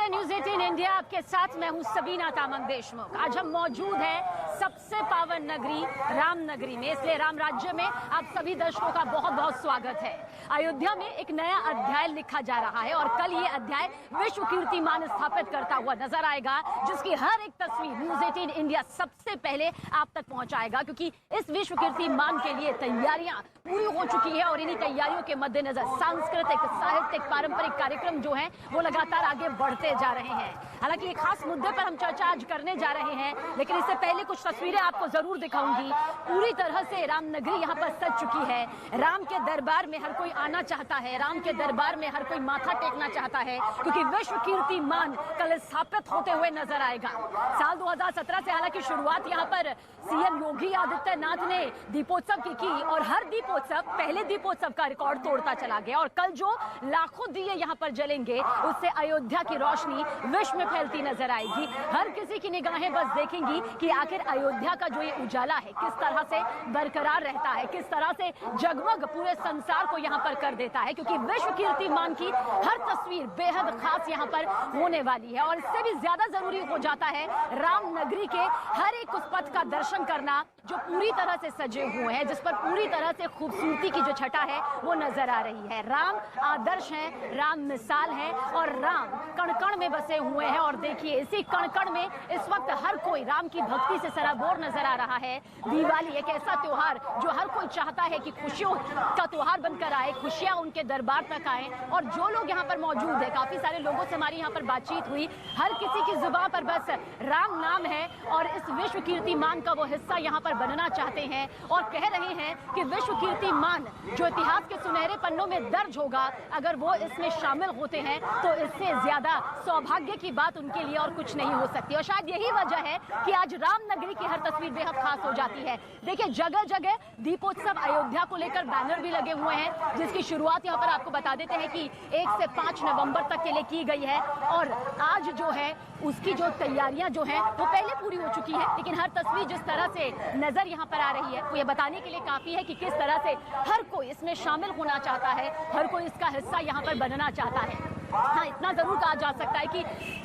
नमस्ते, news 18 India आपके साथ मैं हूं सबीना तामंग देशमुख। आज हम मौजूद हैं सबसे पावन नगरी राम नगरी में, इसलिए राम राज्य में आप सभी दर्शकों का बहुत बहुत स्वागत है। अयोध्या में एक नया अध्याय लिखा जा रहा है और कल ये अध्याय विश्व कीर्तिमान स्थापित करता हुआ नजर आएगा, जिसकी हर एक तस्वीर न्यूज 18 इंडिया सबसे पहले आप तक पहुंचाएगा, क्योंकि इस विश्व कीर्तिमान के लिए तैयारियां पूरी हो चुकी है और इन्हीं तैयारियों के मद्देनजर सांस्कृतिक, साहित्यिक, पारंपरिक कार्यक्रम जो हैं वो लगातार आगे बढ़ते जा रहे हैं। हालांकि एक खास मुद्दे पर हम चर्चा आज करने जा रहे हैं, लेकिन इससे पहले कुछ तस्वीरें आपको जरूर दिखाऊंगी। पूरी तरह से राम नगरी यहाँ पर सज चुकी है। राम के दरबार में हर कोई आना चाहता है, राम के दरबार में हर कोई माथा टेकना चाहता है, क्योंकि विश्व कीर्तिमान कल स्थापित होते हुए नजर आएगा। साल 2017 से हालांकि शुरुआत यहाँ पर सीएम योगी आदित्यनाथ ने दीपोत्सव की और हर दीपोत्सव पहले दीपोत्सव का रिकॉर्ड तोड़ता चला गया और कल जो लाखों दिए यहाँ पर जलेंगे उससे अयोध्या की रोशनी विश्व में फैलती नजर आएगी। हर किसी की निगाहें बस देखेंगी कि आखिर अयोध्या का जो ये उजाला है किस तरह से बरकरार रहता है, किस तरह से जगमग पूरे संसार को यहाँ पर कर देता है, क्योंकि विश्व कीर्तिमान की हर तस्वीर बेहद खास यहाँ पर होने वाली है। और इससे भी ज्यादा जरूरी हो जाता है राम नगरी के हर एक उस पथ का दर्शन करना जो पूरी तरह से सजे हुए हैं, जिस पर पूरी तरह से खूबसूरती की जो छटा है वो नजर आ रही है। राम आदर्श है, राम मिसाल है और राम कण कण में बसे हुए हैं। और देखिए इसी कण कण में इस वक्त हर कोई राम की भक्ति से सराबोर नजर आ रहा है। दिवाली एक ऐसा त्योहार जो हर कोई चाहता है कि खुशियों का त्योहार बनकर आए, खुशियां उनके दरबार तक आए। और जो लोग यहाँ पर मौजूद है, काफी सारे लोगों से हमारी यहाँ पर बातचीत हुई, हर किसी की जुबान पर बस राम नाम है और इस विश्व कीर्तिमान का वो हिस्सा यहाँ पर बनना चाहते हैं और कह रहे हैं कि विश्व कीर्तिमान जो इतिहास के सुनहरे पन्नों में दर्ज होगा, अगर वो इसमें शामिल होते हैं तो इससे ज्यादा सौभाग्य की बात उनके लिए और कुछ नहीं हो सकती। और शायद यही वजह है कि आज राम नगरी की हर तस्वीर बेहद खास हो जाती है। देखिए जगह जगह दीपोत्सव अयोध्या को लेकर बैनर भी लगे हुए हैं, जिसकी शुरुआत यहाँ पर आपको बता देते हैं कि 1 से 5 नवंबर तक के लिए की गई है। और आज जो है उसकी जो तैयारियां जो हैं वो पहले पूरी हो चुकी है, लेकिन हर तस्वीर जिस तरह से नजर यहाँ पर आ रही है वो ये बताने के लिए काफी है कि किस तरह से हर कोई इसमें शामिल होना चाहता है, हर कोई इसका हिस्सा यहाँ पर बनना चाहता है। हाँ, इतना जरूर कहा जा सकता है कि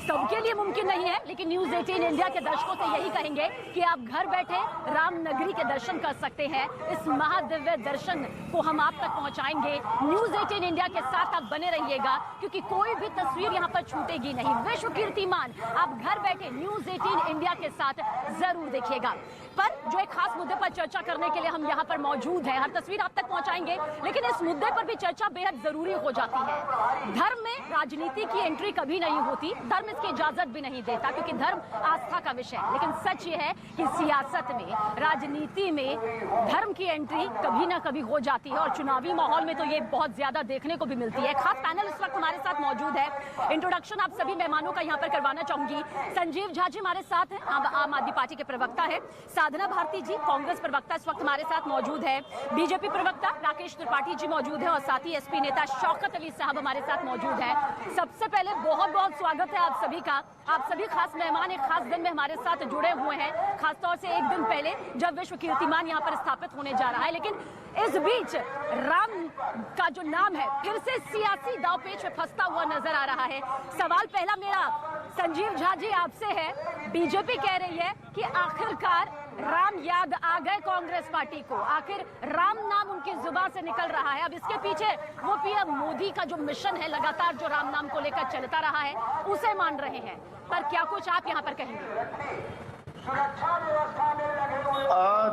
सबके लिए मुमकिन नहीं है, लेकिन न्यूज 18 इंडिया के दर्शकों से यही कहेंगे कि आप घर बैठे राम नगरी के दर्शन कर सकते हैं। इस महादिव्य दर्शन को हम आप तक पहुंचाएंगे। न्यूज 18 इंडिया के साथ आप बने रहिएगा, क्योंकि कोई भी तस्वीर यहाँ पर छूटेगी नहीं। विश्व कीर्तिमान आप घर बैठे न्यूज 18 इंडिया के साथ जरूर देखिएगा। पर जो एक खास मुद्दे पर चर्चा करने के लिए हम यहाँ पर मौजूद हैं, हर तस्वीर आप तक पहुंचाएंगे, लेकिन इस मुद्दे पर भी चर्चा बेहद जरूरी हो जाती है। धर्म में राजनीति की एंट्री कभी नहीं होती, धर्म इसकी इजाजत भी नहीं देता, क्योंकि धर्म आस्था का विषय है। लेकिन सच ये है कि सियासत में, राजनीति में धर्म की एंट्री कभी ना कभी हो जाती है और चुनावी माहौल में तो ये बहुत ज्यादा देखने को भी मिलती है। खास पैनल इस वक्त हमारे साथ मौजूद है। इंट्रोडक्शन आप सभी मेहमानों का यहाँ पर करवाना चाहूंगी। संजीव झा जी हमारे साथ हैं, आम आदमी पार्टी के प्रवक्ता है। साधना भारती जी कांग्रेस प्रवक्ता इस वक्त हमारे साथ मौजूद है। बीजेपी प्रवक्ता राकेश त्रिपाठी जी मौजूद है और साथ ही एसपी नेता शौकत अली साहब हमारे साथ मौजूद है। सबसे पहले बहुत बहुत स्वागत है आप सभी का। आप सभी खास मेहमान एक खास दिन में हमारे साथ जुड़े हुए हैं, खासतौर से एक दिन पहले जब विश्व कीर्तिमान यहाँ पर स्थापित होने जा रहा है। लेकिन इस बीच राम का जो नाम है फिर से सियासी दांवपेच में फंसता हुआ नजर आ रहा है। सवाल पहला मेरा संजीव झा जी आपसे है। बीजेपी कह रही है कि आखिरकार राम याद आ गए कांग्रेस पार्टी को, आखिर राम नाम उनकी जुबान से निकल रहा है। अब इसके पीछे वो पीएम मोदी का जो मिशन है लगातार जो राम नाम को लेकर चलता रहा है उसे मान रहे हैं, पर क्या कुछ आप यहाँ पर कहेंगे?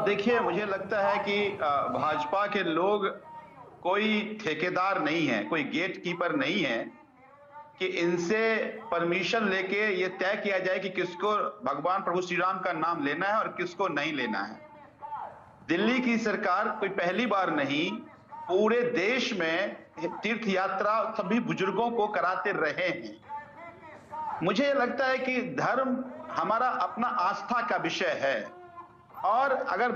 देखिए मुझे लगता है कि भाजपा के लोग कोई ठेकेदार नहीं है, कोई गेट कीपर नहीं है कि इनसे परमिशन लेके ये तय किया जाए कि किसको भगवान प्रभु श्री राम का नाम लेना है और किसको नहीं लेना है। दिल्ली की सरकार कोई पहली बार नहीं, पूरे देश में तीर्थ यात्रा सभी बुजुर्गों को कराते रहे हैं। मुझे लगता है कि धर्म हमारा अपना आस्था का विषय है और अगर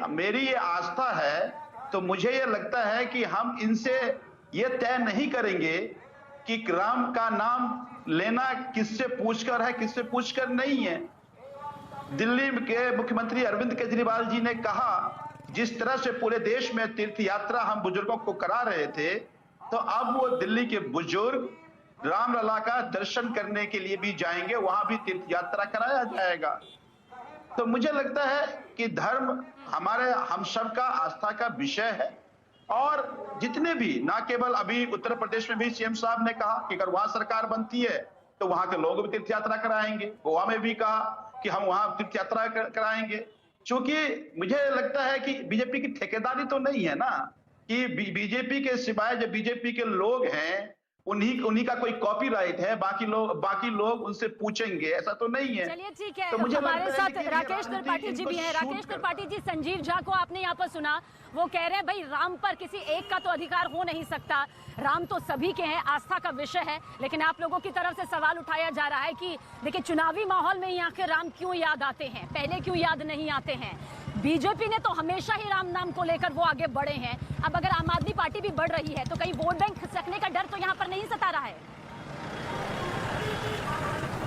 मेरी ये आस्था है तो मुझे ये लगता है कि हम इनसे ये तय नहीं करेंगे कि राम का नाम लेना किससे पूछकर है, किससे पूछकर नहीं है। दिल्ली के मुख्यमंत्री अरविंद केजरीवाल जी ने कहा जिस तरह से पूरे देश में तीर्थ यात्रा हम बुजुर्गों को करा रहे थे, तो अब वो दिल्ली के बुजुर्ग रामलला का दर्शन करने के लिए भी जाएंगे, वहां भी तीर्थ यात्रा कराया जाएगा। तो मुझे लगता है कि धर्म हम सब का आस्था का विषय है। और जितने भी, ना केवल अभी उत्तर प्रदेश में भी सीएम साहब ने कहा कि अगर वहां सरकार बनती है तो वहां के लोग भी तीर्थ यात्रा कराएंगे। गोवा में भी कहा कि हम वहां तीर्थ यात्रा कराएंगे। क्योंकि मुझे लगता है कि बीजेपी की ठेकेदारी तो नहीं है ना, कि बीजेपी के सिवाय जो बीजेपी के लोग हैं उन्हीं का कोई कॉपीराइट है, बाकी लोग उनसे पूछेंगे, ऐसा तो नहीं है। चलिए ठीक है, तो मुझे हमारे साथ राकेश त्रिपाठी जी भी हैं। राकेश त्रिपाठी जी, संजीव झा को आपने यहाँ पर सुना, वो कह रहे हैं भाई राम पर किसी एक का तो अधिकार हो नहीं सकता, राम तो सभी के हैं, आस्था का विषय है। लेकिन आप लोगों की तरफ से सवाल उठाया जा रहा है कि देखिए चुनावी माहौल में ही आखिर राम क्यों याद आते हैं, पहले क्यों याद नहीं आते हैं। बीजेपी ने तो हमेशा ही राम नाम को लेकर वो आगे बढ़े हैं। अब अगर आम आदमी पार्टी भी बढ़ रही है तो कहीं वोट बैंक खिसकने का डर तो यहाँ पर नहीं सता रहा है।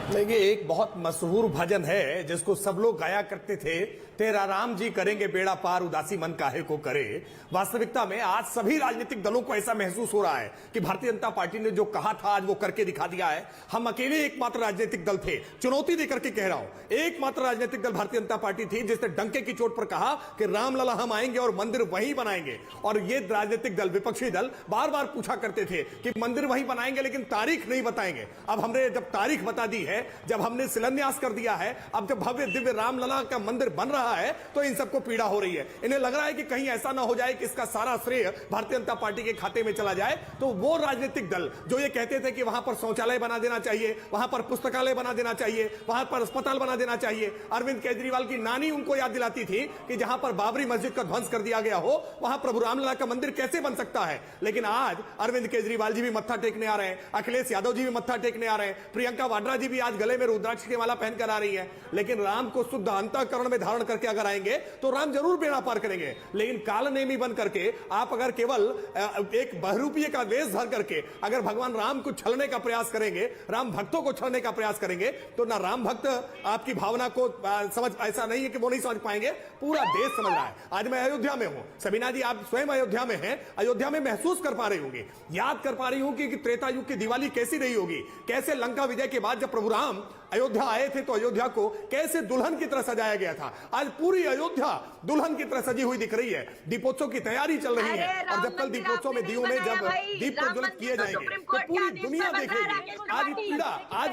देखिए, एक बहुत मशहूर भजन है जिसको सब लोग गाया करते थे, तेरा राम जी करेंगे बेड़ा पार, उदासी मन काहे को करे। वास्तविकता में आज सभी राजनीतिक दलों को ऐसा महसूस हो रहा है कि भारतीय जनता पार्टी ने जो कहा था आज वो करके दिखा दिया है। हम अकेले एकमात्र राजनीतिक दल थे, चुनौती देकर के कह रहा हूं, एकमात्र राजनीतिक दल भारतीय जनता पार्टी थी जिसने डंके की चोट पर कहा कि रामलला हम आएंगे और मंदिर वहीं बनाएंगे। और ये राजनीतिक दल, विपक्षी दल बार बार पूछा करते थे कि मंदिर वहीं बनाएंगे लेकिन तारीख नहीं बताएंगे। अब हमने जब तारीख बता दी है, जब हमने शिलान्यास कर दिया है, अब जब भव्य दिव्य रामलला का मंदिर बन रहा है तो इन सबको पीड़ा हो रही है। इन्हें लग रहा है कि कहीं ऐसा ना हो जाए कि इसका सारा श्रेय भारतीय जनता पार्टी के खाते में चला जाए। तो वो राजनीतिक दल जो ये कहते थे कि वहां पर शौचालय बना देना चाहिए, वहां पर पुस्तकालय बना देना चाहिए, वहां पर अस्पताल बना देना चाहिए, अरविंद केजरीवाल की नानी उनको याद दिलाती थी कि जहां पर बाबरी मस्जिद का ध्वंस कर दिया गया हो वहां प्रभु रामलला का मंदिर कैसे बन सकता है। लेकिन आज अरविंद केजरीवाल जी भी मत्था टेकने आ रहे हैं, अखिलेश यादव जी भी मत्था टेकने आ रहे हैं, प्रियंका वाड्रा जी भी आज गले में रुद्राक्ष की माला पहनकर आ रही है। लेकिन राम को शुद्ध अंतःकरण में धारण करके अगर आएंगे तो राम जरूर बेड़ा पार करेंगे। लेकिन कालनेमी बन करके आप अगर केवल एक बहरूपीय का वेश धर करके अगर भगवान राम को छलने का प्रयास करेंगे, राम भक्तों को छलने का प्रयास करेंगे, तो ना राम भक्त आपकी भावना को समझ, ऐसा नहीं है कि वो नहीं समझ पाएंगे, पूरा देश समझ रहा है। आज मैं अयोध्या में हूं, सबीना जी आप स्वयं अयोध्या में हैं, अयोध्या में महसूस कर पा रही होंगी, याद कर पा रही हूं कि त्रेता युग की दिवाली कैसी रही होगी, कैसे लंका विजय के बाद जब प्रभु राम अयोध्या आए थे तो अयोध्या को कैसे दुल्हन की तरह सजाया गया था। आज पूरी अयोध्या दुल्हन की तरह सजी हुई दिख रही है, दीपोत्सव की तैयारी चल रही है। और जब कल दीपोत्सव में दियों में जब दीप प्रज्वलित किए जाएंगे तो पूरी दुनिया देखेगी। आज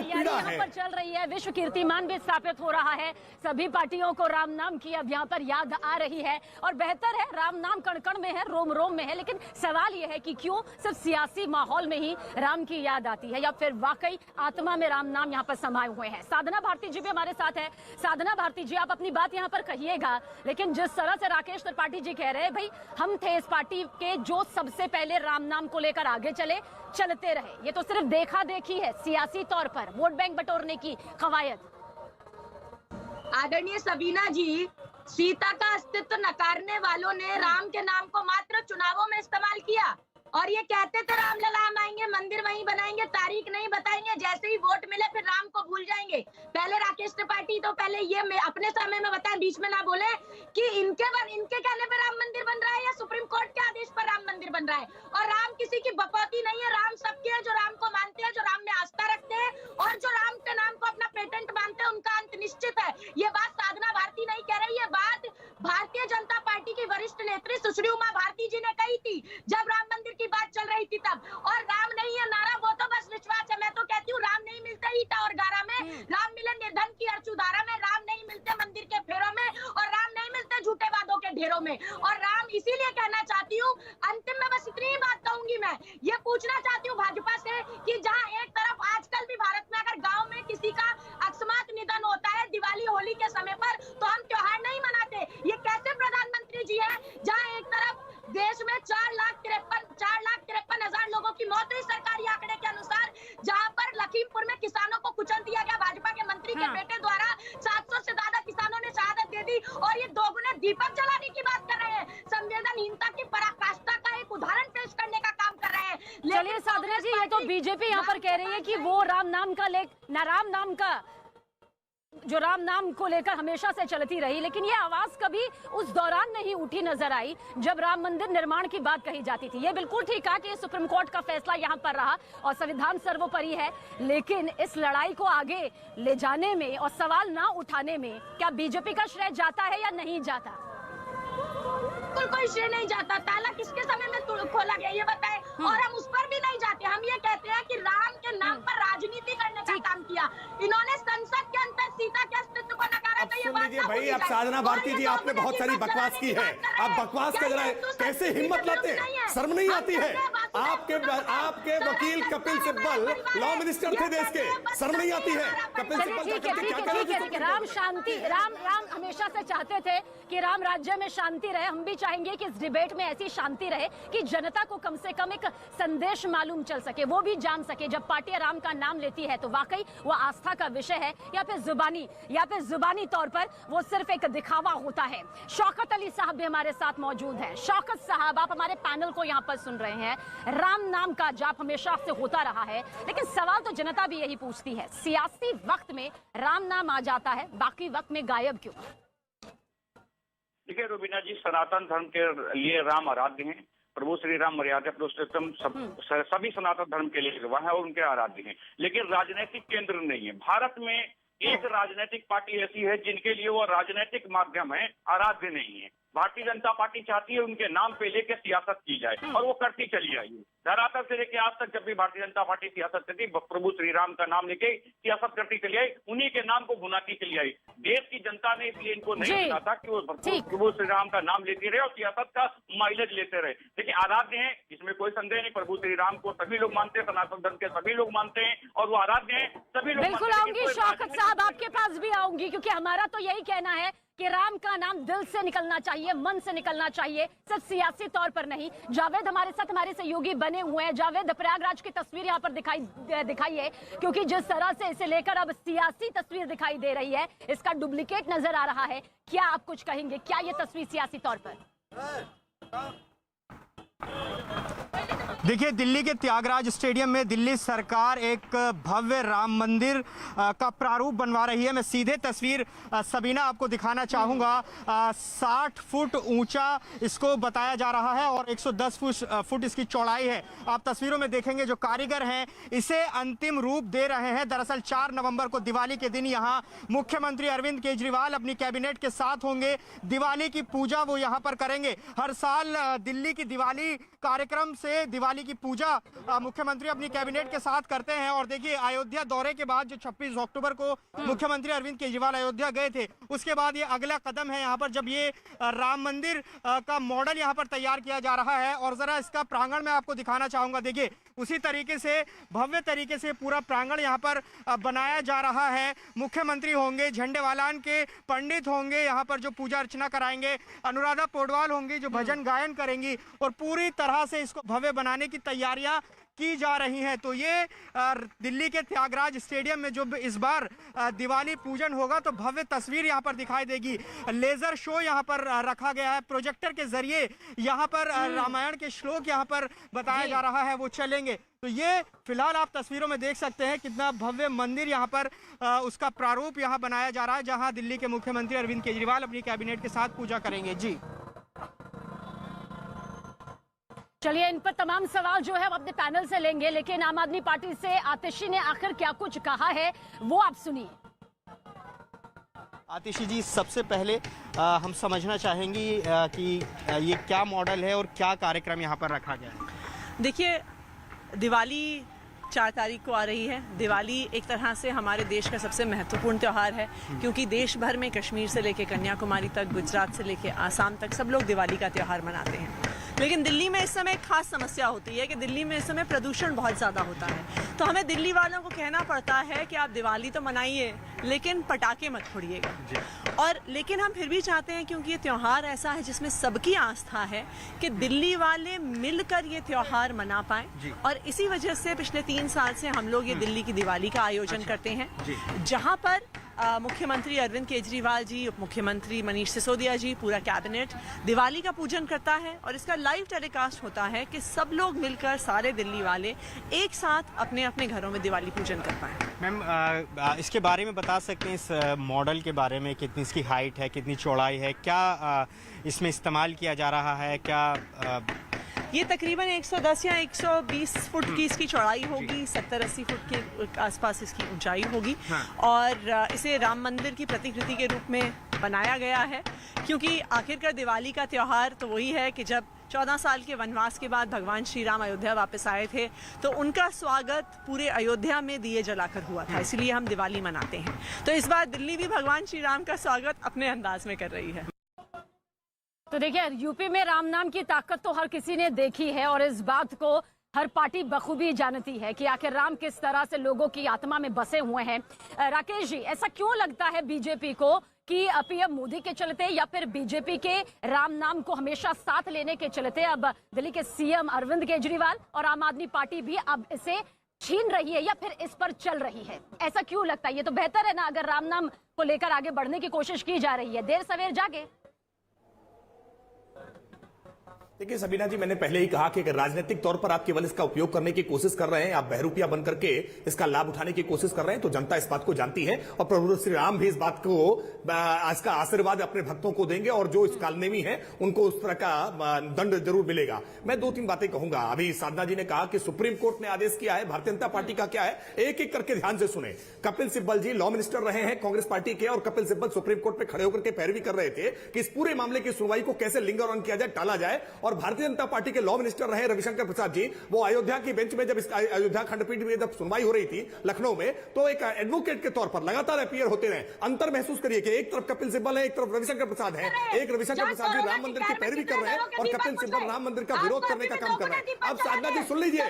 पीड़ा है, पर चल रही है, विश्व कीर्तिमान भी स्थापित हो रहा है। सभी पार्टियों को राम नाम की अब यहाँ पर याद आ रही है और बेहतर है, राम नाम कण कण में है, रोम रोम में है। लेकिन सवाल यह है कि क्यों सिर्फ सियासी माहौल में ही राम की याद आती है या फिर वाकई आत्मा में राम नाम यहाँ पर समाये हुए हैं। साधना भारती जी भी हमारे साथ है। साधना भारती जी, आप अपनी बात यहाँ पर कहिएगा, लेकिन जिस तरह से राकेश त्रिपाठी जी कह रहे हैं, भाई हम थे इस पार्टी के जो सबसे पहले राम नाम को लेकर आगे चलते रहे, ये तो सिर्फ देखा देखी है, सियासी तौर पर वोट बैंक बटोरने की कवायद। आदरणीय सबीना जी, सीता का अस्तित्व नकारने वालों ने राम के नाम को मात्र चुनावों में इस्तेमाल किया और ये कहते थे रामलला हम आएंगे, मंदिर वहीं बनाएंगे, तारीख नहीं बताएंगे, जैसे ही वोट मिले फिर राम को भूल जाएंगे। पहले राकेश त्रिपाठी तो पहले ये अपने समय में बताएं, बीच में ना बोले कि इनके कहने पर राम मंदिर बन रहा है या सुप्रीम कोर्ट के आदेश पर राम मंदिर बन रहा है। और राम किसी की बपौती नहीं है, राम सबके हैं जो राम को मानते हैं, जो राम में आस्था रखते हैं और जो राम के नाम को अपना पेटेंट मानते हैं, उनका अंत निश्चित है। ये बात साधना भारती नहीं कह रही, ये बात भारतीय जनता पार्टी की वरिष्ठ नेत्री सुश्री उमा भारती जी ने कही थी जब राम मंदिर की बात चल रही थी तब। और राम नहीं है नारा वो तो बस विश्वास है। मैं तो कहती हूँ राम नहीं मिलते ईटा और गारा में, राम मिले निर्धन की अर्चुधारा में, राम नहीं मिलते मंदिर के फेरों में और राम नहीं मिलते झूठे वादों के ढेरों में। और राम इसीलिए कहना चाहती हूँ, अंतिम में बस इतनी ही बात कहूंगी, मैं ये पूछना चाहती हूँ भाजपा से कि जहाँ एक तरफ आजकल भी भारत में अगर गाँव में किसी का अकस्मात निधन होता है दिवाली होली के समय पर तो हम त्योहार नहीं मनाते। ये कैसे प्रधानमंत्री जी है जहाँ एक तरफ देश में 4,53,000 लोगों की मौत हुई सरकारी आंकड़े के अनुसार, जहां पर लखीमपुर में किसानों को कुचल दिया गया भाजपा के मंत्री के बेटे द्वारा, 700 से ज्यादा किसानों ने शहादत दे दी और ये दोगुने दीपक जलाने की बात कर रहे हैं, संवेदनहीनता की पराकाष्ठा का एक उदाहरण पेश करने का काम कर रहे हैं। चलिए साधना जी, ये तो बीजेपी यहाँ पर कह रही है कि वो राम नाम का ना राम नाम का जो राम नाम को लेकर हमेशा से चलती रही, लेकिन ये आवाज कभी उस दौरान नहीं उठी नजर आई जब राम मंदिर निर्माण की बात कही जाती थी। ये बिल्कुल ठीक है कि सुप्रीम कोर्ट का फैसला यहाँ पर रहा और संविधान सर्वोपरि है, लेकिन इस लड़ाई को आगे ले जाने में और सवाल ना उठाने में क्या बीजेपी का श्रेय जाता है या नहीं जाता? बिल्कुल कोई श्रेय नहीं जाता। ताला किसके समय में खोला गया ये बताए, और हम उस पर भी नहीं जाते। हम ये कहते हैं कि राम के नाम पर राजनीति करने का काम किया इन्होंने। संसद के अंदर सीता के अस्तित्व को नकारा था। ये बात भाई, अब साधना भारती जी आपने बहुत सारी बकवास की है, आप बकवास कर रहे हैं, कैसे हिम्मत लाते हैं, शर्म नहीं आती है? आपके वकील कपिल सिब्बल लॉ मिनिस्टर थे देश के, शर्म नहीं आती है? कपिल सिब्बल ठीक है, राम शांति, राम हमेशा से चाहते थे कि राम राज्य में शांति रहे। हम भी चाहेंगे कि इस डिबेट में ऐसी शांति रहे कि जनता को कम से कम एक संदेश मालूम चल सके, वो भी जान सके जब पार्टी राम का नाम लेती है तो वाकई वो आस्था का विषय है या फिर जुबानी तौर पर वो सिर्फ एक दिखावा होता है। शौकत अली साहब भी हमारे साथ मौजूद हैं। शौकत साहब, आप हमारे पैनल को यहाँ पर सुन रहे हैं। राम नाम का जाप हमेशा से होता रहा है, लेकिन सवाल तो जनता भी यही पूछती है, सियासी वक्त में राम नाम आ जाता है, बाकी वक्त में गायब क्यों? देखिए रुबीना जी, सनातन धर्म के लिए राम आराध्य हैं। प्रभु श्री राम मर्यादा पुरुषोत्तम सभी सनातन धर्म के लिए वह है और उनके आराध्य हैं, लेकिन राजनीतिक केंद्र नहीं है। भारत में एक राजनीतिक पार्टी ऐसी है जिनके लिए वो राजनीतिक माध्यम है, आराध्य नहीं है। भारतीय जनता पार्टी चाहती है उनके नाम पे लेके सियासत की जाए और वो करती चली आई है। धरातल से लेके आज तक जब भी भारतीय जनता पार्टी सियासत करती, प्रभु श्री राम का नाम लेके सियासत करती चली आई, उन्हीं के नाम को भुनाती चली आई। देश की जनता ने इसलिए इनको नहीं चुना था कि वो प्रभु श्री राम का नाम लेते रहे और सियासत का माइलेज लेते रहे। देखिए, आराध्य है, इसमें कोई संदेह नहीं। प्रभु श्री राम को सभी लोग मानते हैं, सनातन धर्म के सभी लोग मानते हैं और वो आराध्य है, सभी लोग। बिल्कुल आऊंगी शौकत साहब, आपके पास भी आऊंगी, क्योंकि हमारा तो यही कहना है कि राम का नाम दिल से निकलना चाहिए, मन से निकलना चाहिए, सिर्फ सियासी तौर पर नहीं। जावेद हमारे साथ, हमारे सहयोगी बने हुए हैं। जावेद, प्रयागराज की तस्वीर यहाँ पर दिखाई है, क्योंकि जिस तरह से इसे लेकर अब सियासी तस्वीर दिखाई दे रही है, इसका डुप्लीकेट नजर आ रहा है। क्या आप कुछ कहेंगे, क्या ये तस्वीर सियासी तौर पर? देखिए, दिल्ली के त्यागराज स्टेडियम में दिल्ली सरकार एक भव्य राम मंदिर का प्रारूप बनवा रही है। मैं सीधे तस्वीर सबीना आपको दिखाना चाहूँगा। 60 फुट ऊंचा इसको बताया जा रहा है और 110 फुट इसकी चौड़ाई है। आप तस्वीरों में देखेंगे जो कारीगर हैं इसे अंतिम रूप दे रहे हैं। दरअसल 4 नवंबर को दिवाली के दिन यहाँ मुख्यमंत्री अरविंद केजरीवाल अपनी कैबिनेट के साथ होंगे। दिवाली की पूजा वो यहाँ पर करेंगे। हर साल दिल्ली की दिवाली कार्यक्रम से दिवाली की पूजा मुख्यमंत्री अपनी कैबिनेट के साथ करते हैं। और देखिए, अयोध्या दौरे के बाद जो 26 अक्टूबर को मुख्यमंत्री अरविंद केजरीवाल अयोध्या गए थे, उसके बाद ये अगला कदम है यहाँ पर, जब ये राम मंदिर का मॉडल यहाँ पर तैयार किया जा रहा है। और जरा इसका प्रांगण मैं आपको दिखाना चाहूंगा। देखिए, उसी तरीके से भव्य तरीके से पूरा प्रांगण यहाँ पर बनाया जा रहा है। मुख्यमंत्री होंगे, झंडेवालान के पंडित होंगे यहाँ पर जो पूजा अर्चना कराएंगे, अनुराधा पौडवाल होंगी जो भजन गायन करेंगी, और पूरी तरह से इसको भव्य बनाने की तैयारियां की जा रही हैं। तो ये दिल्ली के त्यागराज स्टेडियम में जो इस बार दिवाली पूजन होगा तो भव्य तस्वीर यहाँ पर दिखाई देगी। लेजर शो यहाँ पर रखा गया है, प्रोजेक्टर के जरिए यहाँ पर रामायण के श्लोक यहाँ पर बताया जा रहा है, वो चलेंगे। तो ये फिलहाल आप तस्वीरों में देख सकते हैं कितना भव्य मंदिर यहाँ पर उसका प्रारूप यहाँ बनाया जा रहा है, जहाँ दिल्ली के मुख्यमंत्री अरविंद केजरीवाल अपनी कैबिनेट के साथ पूजा करेंगे। जी चलिए, इन पर तमाम सवाल जो है हम अपने पैनल से लेंगे, लेकिन आम आदमी पार्टी से आतिशी ने आखिर क्या कुछ कहा है वो आप सुनिए। आतिशी जी, सबसे पहले हम समझना चाहेंगे कि ये क्या मॉडल है और क्या कार्यक्रम यहाँ पर रखा गया है। देखिए, दिवाली 4 तारीख को आ रही है। दिवाली एक तरह से हमारे देश का सबसे महत्वपूर्ण त्यौहार है, क्योंकि देश भर में कश्मीर से लेकर कन्याकुमारी तक, गुजरात से लेकर आसाम तक सब लोग दिवाली का त्यौहार मनाते हैं। लेकिन दिल्ली में इस समय एक खास समस्या होती है कि दिल्ली में इस समय प्रदूषण बहुत ज़्यादा होता है। तो हमें दिल्ली वालों को कहना पड़ता है कि आप दिवाली तो मनाइए, लेकिन पटाखे मत फोड़िएगा। और लेकिन हम फिर भी चाहते हैं, क्योंकि ये त्यौहार ऐसा है जिसमें सबकी आस्था है, कि दिल्ली वाले मिलकर ये त्यौहार मना पाएं। और इसी वजह से पिछले 3 साल से हम लोग ये दिल्ली की दिवाली का आयोजन करते हैं, जहाँ पर मुख्यमंत्री अरविंद केजरीवाल जी, उप मुख्यमंत्री मनीष सिसोदिया जी, पूरा कैबिनेट दिवाली का पूजन करता है और इसका लाइव टेलीकास्ट होता है कि सब लोग मिलकर, सारे दिल्ली वाले एक साथ अपने अपने घरों में दिवाली पूजन कर पाएं। मैम, इसके बारे में बता सकते हैं, इस मॉडल के बारे में, कितनी इसकी हाइट है, कितनी चौड़ाई है, क्या इसमें इस्तेमाल किया जा रहा है, क्या ये तकरीबन 110 या 120 फुट की इसकी चौड़ाई होगी, 70-80 फुट के आसपास इसकी ऊंचाई होगी। हाँ। और इसे राम मंदिर की प्रतिकृति के रूप में बनाया गया है, क्योंकि आखिरकार दिवाली का त्यौहार तो वही है कि जब 14 साल के वनवास के बाद भगवान श्री राम अयोध्या वापस आए थे, तो उनका स्वागत पूरे अयोध्या में दिए जलाकर हुआ था, इसलिए हम दिवाली मनाते हैं। तो इस बार दिल्ली भी भगवान श्री राम का स्वागत अपने अंदाज में कर रही है। तो देखिए, यूपी में राम नाम की ताकत तो हर किसी ने देखी है और इस बात को हर पार्टी बखूबी जानती है कि आखिर राम किस तरह से लोगों की आत्मा में बसे हुए हैं। राकेश जी, ऐसा क्यों लगता है बीजेपी को कि पीएम मोदी के चलते या फिर बीजेपी के राम नाम को हमेशा साथ लेने के चलते अब दिल्ली के सीएम अरविंद केजरीवाल और आम आदमी पार्टी भी अब इसे छीन रही है या फिर इस पर चल रही है? ऐसा क्यों लगता है? ये तो बेहतर है ना अगर राम नाम को लेकर आगे बढ़ने की कोशिश की जा रही है, देर सवेर जागे। देखिए सबीना जी, मैंने पहले ही कहा कि अगर राजनीतिक तौर पर आप केवल इसका उपयोग करने की कोशिश कर रहे हैं, आप बहरूपिया बन करके इसका लाभ उठाने की कोशिश कर रहे हैं, तो जनता इस बात को जानती है और प्रभु श्री राम भी इस बात को, इसका आशीर्वाद अपने भक्तों को देंगे और जो इस कालनेमी है उनको उस तरह का दंड जरूर मिलेगा। मैं 2-3 बातें कहूंगा। अभी साधना जी ने कहा कि सुप्रीम कोर्ट ने आदेश किया है, भारतीय जनता पार्टी का क्या है, एक एक करके ध्यान से सुने। कपिल सिब्बल जी लॉ मिनिस्टर रहे हैं कांग्रेस पार्टी के और कपिल सिब्बल सुप्रीम कोर्ट में खड़े होकर के पैरवी कर रहे थे कि इस पूरे मामले की सुनवाई को कैसे लिंगर ऑन किया जाए, टाला जाए। और भारतीय जनता पार्टी के लॉ मिनिस्टर रहे रविशंकर प्रसाद जी, वो अयोध्या की बेंच में जब इस अयोध्या खंडपीठ में जब सुनवाई हो रही थी लखनऊ में, तो एक एडवोकेट के तौर पर लगातार अपीयर होते रहे। अंतर महसूस करिए कि एक तरफ कपिल सिब्बल है, एक तरफ रविशंकर प्रसाद है। एक रविशंकर प्रसाद जी राम मंदिर की पैरवी कर रहे हैं और कपिल सिब्बल राम मंदिर का विरोध करने का काम कर रहे हैं। अब साधना जी सुन लीजिए,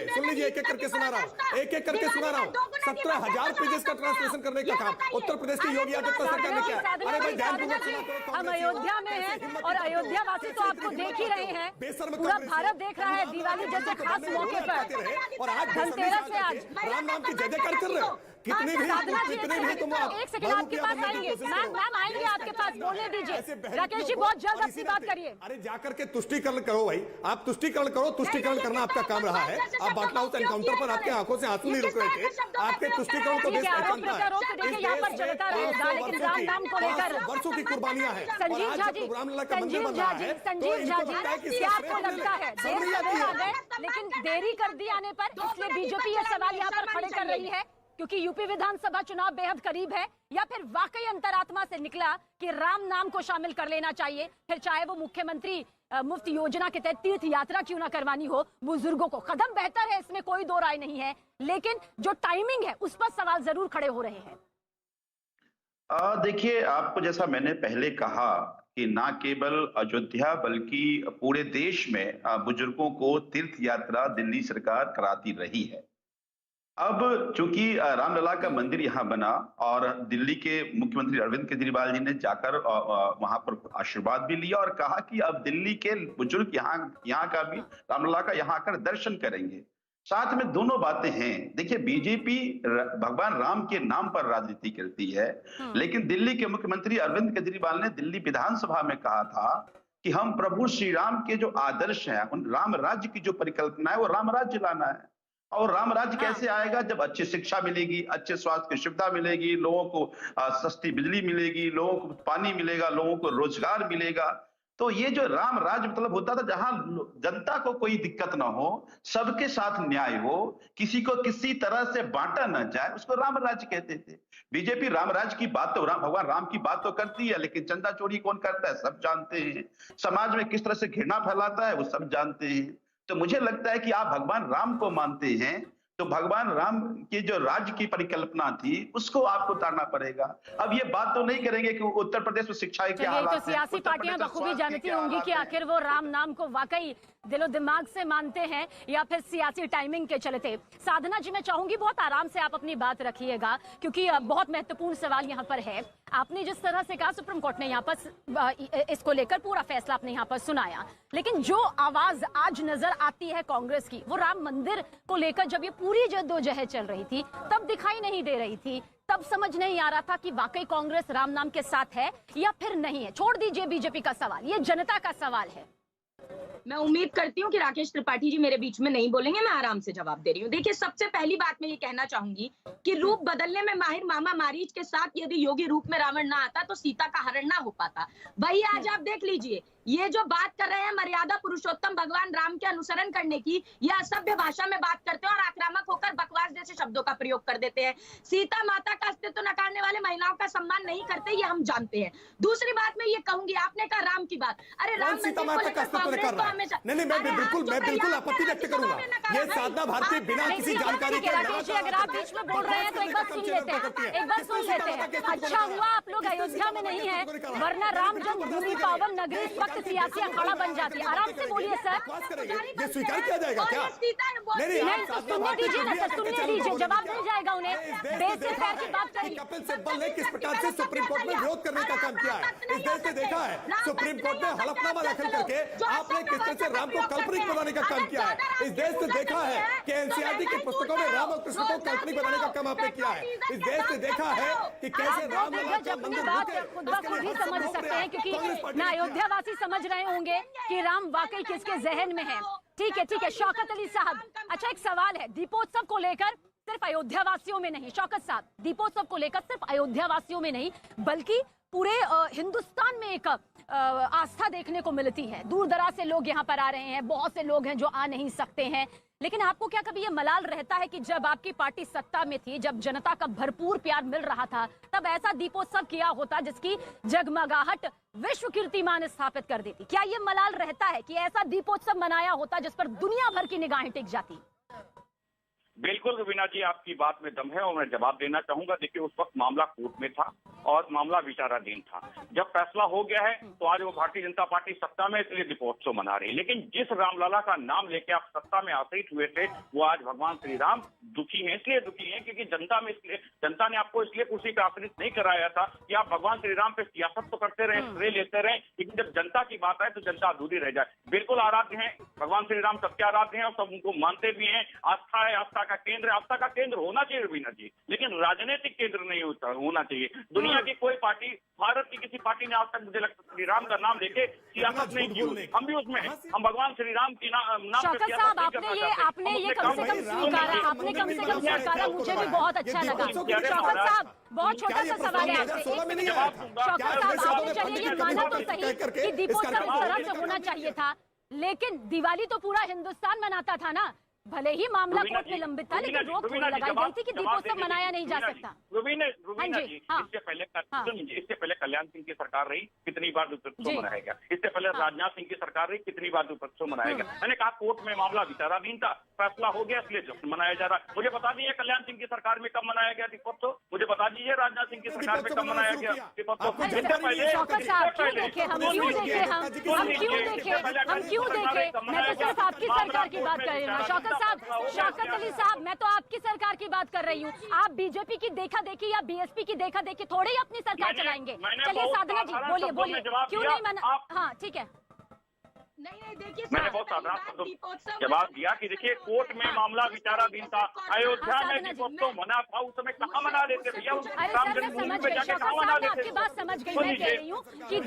एक एक करके सुना रहा हूं, एक एक करके सुना रहा हूं। 17,000 पेजेस का ट्रांसलेशन करने का काम उत्तर प्रदेश की योगी आदित्यनाथ सरकार ने किया। अरे भाई ध्यानपूर्वक सुना। हम अयोध्या में हैं और अयोध्या वासी तो आपको देख ही रहे हैं, पूरा भारत देख रहा है दिवाली जैसे खास मौके पर। और आज धनतेरस से आज राम नाम की जय जयकार कर रहे हो। कितने भी तुम एक सेकंड आपके पास आएंगे, मैम आएंगे आपके पास, बोलने दीजिए। राकेश जी बहुत जल्द अपनी बात करिए। अरे जाकर के तुष्टीकरण करो भाई, आप तुष्टीकरण करो, तुष्टीकरण करना आपका काम रहा है। आप बाटला हाउस एनकाउंटर पर आपके आंखों से आंसू नहीं रुक रहे थे, आपके तुष्टीकरण को देश पहचानता है। यहाँ पर चलता रहेगा, लेकिन राम नाम को लेकर वर्षों की कुर्बानियां हैं। संजीव झा जी, संजीव झा जी, क्या आपको लगता है देर सवेर आ गए लेकिन देरी कर दी आने पर, इसलिए बीजेपी ये सवाल यहाँ पर खड़े कर रही है क्योंकि यूपी विधानसभा चुनाव बेहद करीब है, या फिर वाकई अंतरात्मा से निकला कि राम नाम को शामिल कर लेना चाहिए, फिर चाहे वो मुख्यमंत्री मुफ्त योजना के तहत तीर्थ यात्रा क्यों ना करवानी हो बुजुर्गों को। कदम बेहतर है, इसमें कोई दो राय नहीं है, लेकिन जो टाइमिंग है उस पर सवाल जरूर खड़े हो रहे हैं। देखिए, आपको जैसा मैंने पहले कहा कि ना केवल अयोध्या बल्कि पूरे देश में बुजुर्गों को तीर्थ यात्रा दिल्ली सरकार कराती रही है। अब चूंकि रामलला का मंदिर यहाँ बना और दिल्ली के मुख्यमंत्री अरविंद केजरीवाल जी ने जाकर वहां पर आशीर्वाद भी लिया और कहा कि अब दिल्ली के बुजुर्ग यहाँ का भी रामलला का यहाँ आकर दर्शन करेंगे। साथ में दोनों बातें हैं। देखिए, बीजेपी भगवान राम के नाम पर राजनीति करती है, लेकिन दिल्ली के मुख्यमंत्री अरविंद केजरीवाल ने दिल्ली विधानसभा में कहा था कि हम प्रभु श्री राम के जो आदर्श हैं, उन राम राज्य की जो परिकल्पना है वो राम राज्य लाना है। और राम राज्य कैसे आएगा? जब अच्छी शिक्षा मिलेगी, अच्छे स्वास्थ्य की सुविधा मिलेगी, लोगों को सस्ती बिजली मिलेगी, लोगों को पानी मिलेगा, लोगों को रोजगार मिलेगा। तो ये जो राम राज्य मतलब होता था जहां जनता को कोई दिक्कत ना हो, सबके साथ न्याय हो, किसी को किसी तरह से बांटा ना जाए, उसको राम राज्य कहते थे। बीजेपी राम राज्य की बात तो भगवान राम की बात तो करती है, लेकिन चंदा चोरी कौन करता है सब जानते हैं। समाज में किस तरह से घृणा फैलाता है वो सब जानते हैं। तो मुझे लगता है कि आप भगवान राम को मानते हैं तो भगवान राम की जो राज्य की परिकल्पना थी उसको आपको उतारना पड़ेगा। अब ये बात तो नहीं करेंगे कि उत्तर प्रदेश में शिक्षा के हालात तो सियासी पार्टियां बखूबी जानती होंगी कि आखिर वो राम नाम को वाकई दिलो दिमाग से मानते हैं या फिर सियासी टाइमिंग के चलते? साधना जी, मैं चाहूंगी बहुत आराम से आप अपनी बात रखिएगा, क्योंकि बहुत महत्वपूर्ण सवाल यहाँ पर है। आपने जिस तरह से कहा, सुप्रीम कोर्ट ने यहाँ पर इसको लेकर पूरा फैसला आपने यहाँ पर सुनाया, लेकिन जो आवाज आज नजर आती है कांग्रेस की, वो राम मंदिर को लेकर जब ये पूरी जद्दोजहद चल रही थी तब दिखाई नहीं दे रही थी, तब समझ नहीं आ रहा था कि वाकई कांग्रेस राम नाम के साथ है या फिर नहीं है। छोड़ दीजिए बीजेपी का सवाल, ये जनता का सवाल है। मैं उम्मीद करती हूँ कि राकेश त्रिपाठी जी मेरे बीच में नहीं बोलेंगे, मैं आराम से जवाब दे रही हूँ। देखिए, सबसे पहली बात मैं ये कहना चाहूंगी कि रूप बदलने में माहिर मामा मारीच के साथ यदि योगी रूप में रावण ना आता तो सीता का हरण ना हो पाता। वही आज आप देख लीजिए, ये जो बात कर रहे हैं मर्यादा पुरुषोत्तम भगवान राम के अनुसरण करने की, या असभ्य भाषा में बात करते हैं और आक्रामक होकर बकवास जैसे शब्दों का प्रयोग कर देते हैं। सीता माता का अस्तित्व नकारने वाले महिलाओं का सम्मान नहीं करते, ये हम जानते हैं। दूसरी बात मैं ये कहूंगी, आपने कहा राम की बात, अरे राम सीता माता का अस्तित्व कर रहा है? नहीं, मैं बिल्कुल आपत्ति व्यक्त करूंगा। ये साधना भारती बिना किसी जानकारी के, राकेश जी, अगर आप बीच में बोल रहे हैं तो एक बार सुन लेते हैं, एक बार सुन लेते हैं। अच्छा हुआ आप लोग अयोध्या में नहीं है, वरना राम जन्मभूमि पावन नगरी इस वक्त सियासी अखाड़ा बन जाती है। आराम से बोलिए सर। ये स्वीकार किया जाएगा क्या? नहीं, तो सुनने दीजिए ना सर, सुनने दीजिए, जवाब मिल जाएगा उन्हें। बेस से पैर की बात करेंगे। कपिल सिब्बल ने किस प्रकार से सुप्रीम कोर्ट में विरोध करने का काम किया है, इस देश ने देखा है। सुप्रीम कोर्ट में हलफनामा दाखिल करके आपने किस तरह से राम को काल्पनिक बनाने का काम किया है। इस देश ने देखा है कि एनसीईआरटी की पुस्तकों में राम और कृष्ण को काल्पनिक बनाने का काम आपने किया है। इस देश ने देखा है कि कैसे राम अपनी बात खुद ब खुद ही समझ सकते हैं, क्योंकि ना अयोध्या वासी समझ रहे होंगे कि राम वाकई किसके जहन में है। ठीक है शौकत अली साहब, अच्छा एक सवाल है, दीपोत्सव को लेकर सिर्फ अयोध्या वासियों में नहीं, शौकत साहब, दीपोत्सव को लेकर सिर्फ अयोध्या वासियों में नहीं बल्कि पूरे हिंदुस्तान में एक आस्था देखने को मिलती है। दूर दराज से लोग यहाँ पर आ रहे हैं, बहुत से लोग हैं जो आ नहीं सकते हैं, लेकिन आपको क्या कभी ये मलाल रहता है कि जब आपकी पार्टी सत्ता में थी, जब जनता का भरपूर प्यार मिल रहा था, तब ऐसा दीपोत्सव किया होता जिसकी जगमगाहट विश्व कीर्तिमान स्थापित कर देती? क्या ये मलाल रहता है कि ऐसा दीपोत्सव मनाया होता जिस पर दुनिया भर की निगाहें टिक जाती? बिल्कुल रुबीना जी, आपकी बात में दम है और मैं जवाब देना चाहूंगा। देखिए, उस वक्त मामला कोर्ट में था और मामला विचाराधीन था। जब फैसला हो गया है तो आज वो भारतीय जनता पार्टी सत्ता में, इसलिए दीपोत्सव मना रही है। लेकिन जिस रामलला का नाम लेके आप सत्ता में आश्रित हुए थे, वो आज भगवान श्री राम दुखी हैं। इसलिए दुखी हैं क्योंकि जनता ने आपको इसलिए कुर्सी पे आश्रित नहीं कराया था कि आप भगवान श्री राम पे सियासत तो करते रहे, श्रेय लेते रहे, लेकिन जब जनता की बात आए तो जनता अधूरी रह जाए। बिल्कुल आराध्य हैं भगवान श्री राम, सबके आराध्य हैं और सब उनको मानते भी हैं। आस्था है, आस्था का केंद्र, आस्था का केंद्र होना चाहिए रुबीना जी, लेकिन राजनीतिक केंद्र नहीं होना चाहिए। दुनिया की कोई पार्टी, भारत की किसी पार्टी ने आज तक मुझे लगता है श्री राम का नाम लेके सियासत नहीं की। हम भी उसमें हैं, हम भगवान श्री राम की नाम शौकत साहब, आपने ये कम से कम स्वीकारा, आपने कम से कम स्वीकारा, मुझे भी बहुत अच्छा लगा। शौकत साहब, बहुत छोटा सा सवाल है आपसे। शौकत साहब, आपने चलिए ये माना तो सही कि दीपोत्सव इस तरह से होना चाहिए था, लेकिन दिवाली तो पूरा हिंदुस्तान मनाता था ना, भले ही मामला कोर्ट में लंबित था, लेकिन रोक थोड़ी लगाई गई थी कि दीपोत्सव मनाया नहीं जा सकता। रुबीना जी, इससे पहले कल्याण सिंह की सरकार रही, कितनी बार दीपोत्सव मनाया गया। इससे पहले राजनाथ सिंह की सरकार रही, कितनी बार दीपोत्सव मनाया गया। मैंने कहा कोर्ट में मामला विचाराधीन था, फैसला हो गया, इसलिए जश्न मनाया जा रहा। मुझे बता दीजिए कल्याण सिंह की सरकार में कब मनाया गया दीपोत्सव? मुझे बता दीजिए राजनाथ सिंह की सरकार में कब मनाया गया दीपोत्सव? शौकत साहब, क्यों देखे हम क्यों देखे मैं तो सिर्फ आपकी सरकार की बात कर रही हूँ। शौकत अली साहब, मैं तो आपकी सरकार की बात कर रही हूँ। आप बीजेपी की देखा देखी या बीएसपी की देखा देखी थोड़ी ही अपनी सरकार चलाएंगे। चलिए साधना जी, बोलिए क्यों नहीं मना? हाँ ठीक है, नहीं देखिए, मैंने बहुत साधारण जवाब दिया कि देखिए कोर्ट में मामला विचाराधीन था, अयोध्या में दीपोत्सव मना था, उस समय कहाँ मना लेते भैया? राम जन्मभूमि पे जाके कहाँ मना लेते? आपकी बात समझ गई, मैं कह रही हूँ कि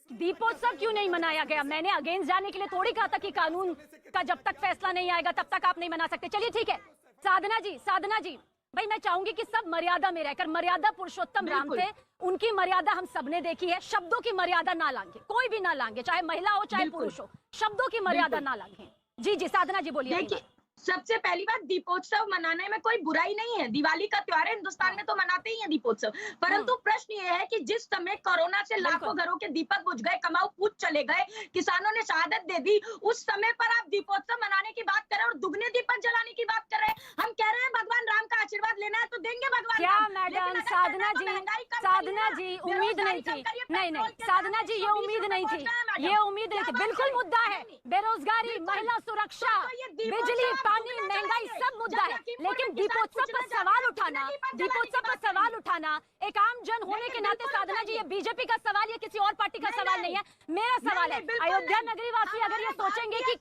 दीपोत्सव क्यों नहीं मनाया गया। मैंने अगेंस्ट जाने के लिए थोड़ी कहा था कि कानून का जब तक फैसला नहीं आएगा तब तक आप नहीं मना सकते। चलिए ठीक है, साधना जी भाई, मैं चाहूंगी कि सब मर्यादा में रहकर, मर्यादा पुरुषोत्तम राम थे, उनकी मर्यादा हम सबने देखी है। शब्दों की मर्यादा ना लांगे, कोई भी ना लांगे, चाहे महिला हो चाहे पुरुष हो, शब्दों की मर्यादा ना लांगे। जी साधना जी बोलिए। देखिए, सबसे पहली बात, दीपोत्सव मनाने में कोई बुराई नहीं है। दिवाली का त्योहार है, हिंदुस्तान में तो मनाते ही हैं दीपोत्सव। परंतु प्रश्न ये है कि जिस समय कोरोना से लाखों घरों के दीपक बुझ गए, कमाऊ पूछ चले गए, किसानों ने शहादत दे दी, उस समय पर आप दीपोत्सव मनाने की बात कर रहे हैं और दुगने दीपक जलाने की बात कर रहे हैं। हम कह रहे हैं भगवान राम का आशीर्वाद लेना है तो देंगे भगवान क्या राम। मैडम साधना जी, साधना जी उम्मीद नहीं थी, नहीं नहीं साधना जी ये उम्मीद नहीं थी, ये उम्मीद नहीं थी। बिल्कुल मुद्दा है, बेरोजगारी, महिला सुरक्षा, बिजली, पानी, महंगाई सब मुद्दा है, लेकिन दीपोत्सव पर सवाल उठाना, दीपोत्सव पर सवाल उठाना एक आम जन होने के नाते साधना जी ये बीजेपी का सवाल, ये किसी और पार्टी का सवाल नहीं है। मेरा सवाल है अयोध्या नगरी वासी अगर ये सोचेंगे कि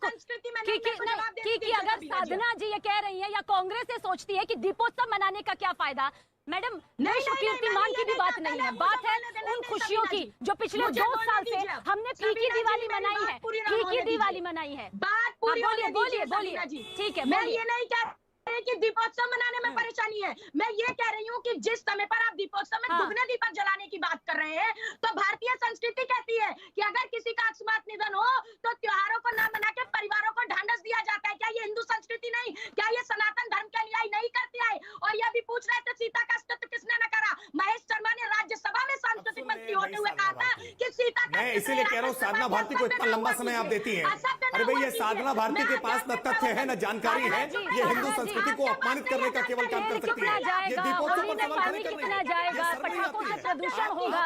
अगर साधना जी ये कह रही है या कांग्रेस ये सोचती है कि दीपोत्सव मनाने का क्या फायदा, मैडम विश्व कीर्तिमान की भी बात नहीं है, बात है उन खुशियों की जो पिछले 2 साल से हमने फीकी दिवाली मनाई है, फीकी दिवाली मनाई है। बात पूरी बोलिए बोलिए बोलिए, ठीक है। मैं ये नहीं कह कि दीपोत्सव मनाने में परेशानी है, मैं ये कह रही हूँ कि जिस समय पर आप दीपोत्सव में दुगने दीपक जलाने की बात कर रहे हैं, तो भारतीय संस्कृति कहती है कि अगर किसी का अकस्मात निधन हो तो त्योहारों को न मना के परिवारों को ढांढस दिया जाता है। क्या ये हिंदू संस्कृति नहीं, क्या ये सनातन धर्म के अनुयायी नहीं करते हैं? और यह भी पूछ रहे थे सीता का अस्तित्व किसने न करा। महेश शर्मा ने राज्यसभा में सांस्कृतिक मंत्री होते हुए कहा था कि सीता का, मैं इसीलिए कह रहा हूँ साधना भारती को इतना लंबा समय आप देती हैं। अरे भाई ये साधना भारती के पास न तथ्य है न जानकारी है, ये हिंदू संस्कृति को अपमानित करने का केवल काम कर सकती है। ये दीपोत्सव पर सवाल खड़े करने कितना जाएगा, पटाखों से प्रदूषण होगा,